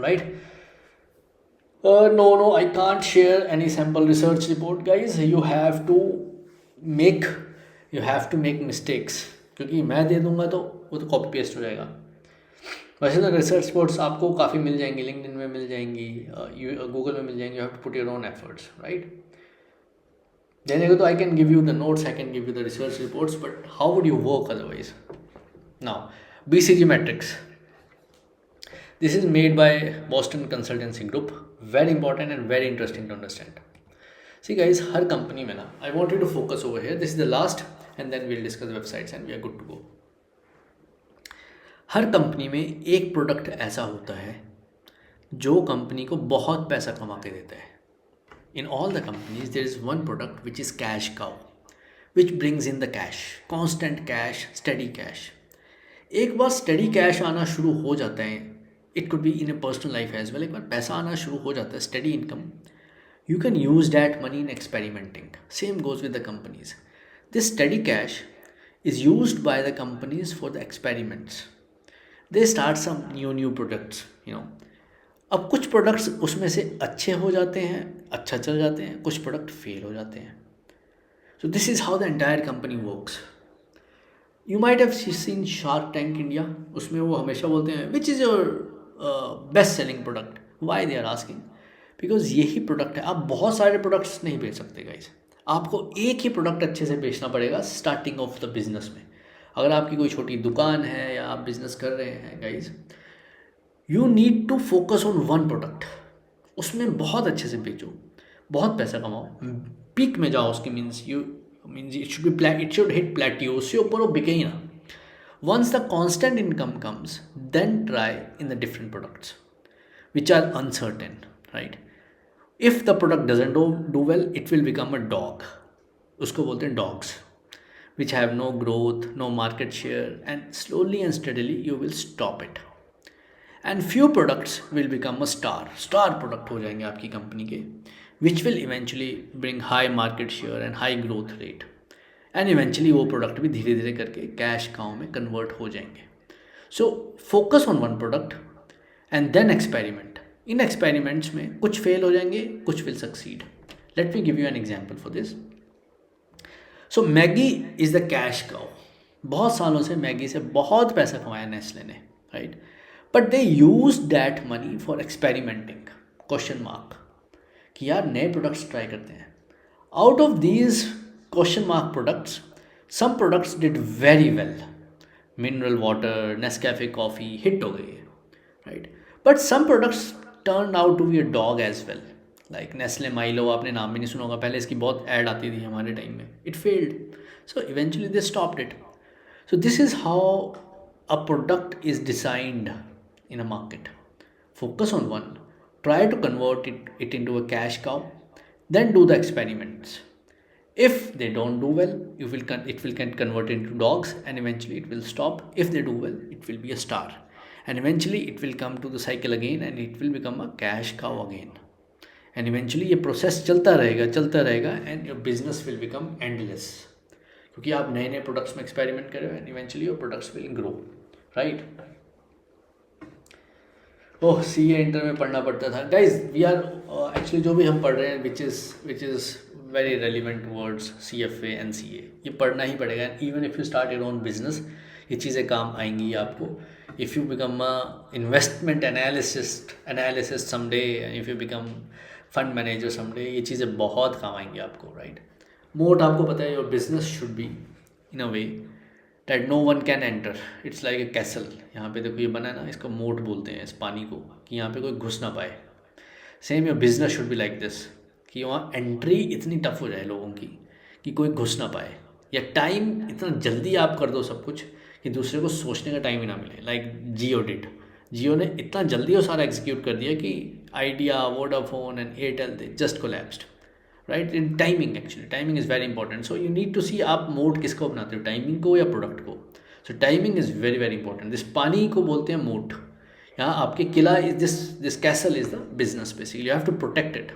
right? No, I can't share any sample research report, guys. Make you have to make mistakes, क्योंकि मैं दे दूंगा तो वो तो कॉपी पेस्ट हो जाएगा. वैसे तो रिसर्च रिपोर्ट्स आपको काफ़ी मिल जाएंगी, लिंक्डइन में मिल जाएंगी, गूगल में मिल जाएंगी. You have to put your own efforts, right? देने को तो I can give you the notes, I can give you the research reports, but how would you work otherwise? Now, BCG matrix. This is made by Boston Consultancy Group. Very important and very interesting to understand. See guys, her company में ना, I want you to focus over here. This is the last and then we'll discuss websites and we are good to go. Her company में एक product ऐसा होता है जो company को बहुत पैसा कमा के देता है. In all the companies there is one product which is cash cow, which brings in the cash, constant cash, steady cash. एक बार steady cash आना शुरू हो जाता है, it could be in a personal life as well, एक बार पैसा आना शुरू हो जाता है, steady income, you can use that money in experimenting. Same goes with the companies. This steady cash is used by the companies for the experiments. They start some new products, अब कुछ products उसमें से अच्छे हो जाते हैं, अच्छा चल जाते हैं, कुछ प्रोडक्ट फेल हो जाते हैं. So this is how the entire company works. You might have seen Shark Tank India. उसमें वो हमेशा बोलते हैं which is your best selling product. Why they are asking? Because यही प्रोडक्ट है. आप बहुत सारे प्रोडक्ट्स नहीं बेच सकते गाइज. आपको एक ही प्रोडक्ट अच्छे से बेचना पड़ेगा स्टार्टिंग ऑफ द बिजनेस में. अगर आपकी कोई छोटी दुकान है या आप बिजनेस कर रहे हैं guys, you need to focus on one product. उसमें बहुत अच्छे से बेचो, बहुत पैसा कमाओ, पीक में जाओ. उसकी means it should hit plateau, उससे ऊपर वो बिके ही ना. Once the constant income comes, then try in the different products which are uncertain, right? If the product doesn't do well, it will become a dog. उसको बोलते हैं dogs, which have no growth, no market share, and slowly and steadily you will stop it. And few products will become a star product हो जाएंगे आपकी company के, which will eventually bring high market share and high growth rate. And eventually वो product भी धीरे धीरे करके cash cow में कन्वर्ट हो जाएंगे. So focus on one product and then experiment. इन एक्सपेरिमेंट्स में कुछ फेल हो जाएंगे, कुछ will succeed. Let me give you an example for this. So Maggi is the cash cow. बहुत सालों से मैगी से बहुत पैसा कमाया नेस्ले ने, right? But they use that money for experimenting, question mark, कि यार नए प्रोडक्ट्स ट्राई करते हैं. Out of these question mark products, some products did very well. Mineral water, Nescafe coffee hit हो गई, right? But some products turned out to be a dog as well, like Nestle Milo. आपने नाम भी नहीं सुना होगा, पहले इसकी बहुत ऐड आती थी हमारे टाइम में. It failed, so eventually they stopped it. So this is how a product is designed in a market. Focus on one, try to convert it into a cash cow, then do the experiments. If they don't do well, it will get converted into dogs and eventually it will stop. If they do well, it will be a star, and eventually it will come to the cycle again and it will become a cash cow again. And eventually ये process चलता रहेगा and your business will become endless, क्योंकि आप नए नए products में experiment कर रहे हो and eventually your products will grow, right? Oh, CA inter में पढ़ना पड़ता था गाइज. वी आर एक्चुअली जो भी हम पढ़ रहे हैं which is very relevant words, CFA and CA, ये पढ़ना ही पड़ेगा. And even if you start your own business, ये चीज़ें काम आएंगी आपको. If you become a investment analyst someday, if you become fund manager someday, ये चीज़ें बहुत काम आएंगी आपको, राइट? मोट आपको पता है, your business should be in a way that no one can enter. It's like a castle. यहाँ पे देखो ये बना है ना, इसको मोट बोलते हैं इस पानी को, कि यहाँ पे कोई घुस ना पाए. Same your business should be like this, कि वहाँ एंट्री इतनी टफ हो जाए लोगों की कि कोई घुस ना पाए, या टाइम इतना जल्दी आप कर दो सब कुछ कि दूसरे को सोचने का टाइम ही ना मिले. लाइक जियो ने इतना जल्दी वो सारा एग्जीक्यूट कर दिया कि Idea, Vodafone and Airtel they just collapsed, right? In timing, actually timing is very important. So you need to see आप मोड किसको बनाते हो, टाइमिंग को या प्रोडक्ट को. So timing is very very important. This पानी को बोलते हैं मोट. यहाँ आपके किला is this castle is the business. Basically you have to protect it.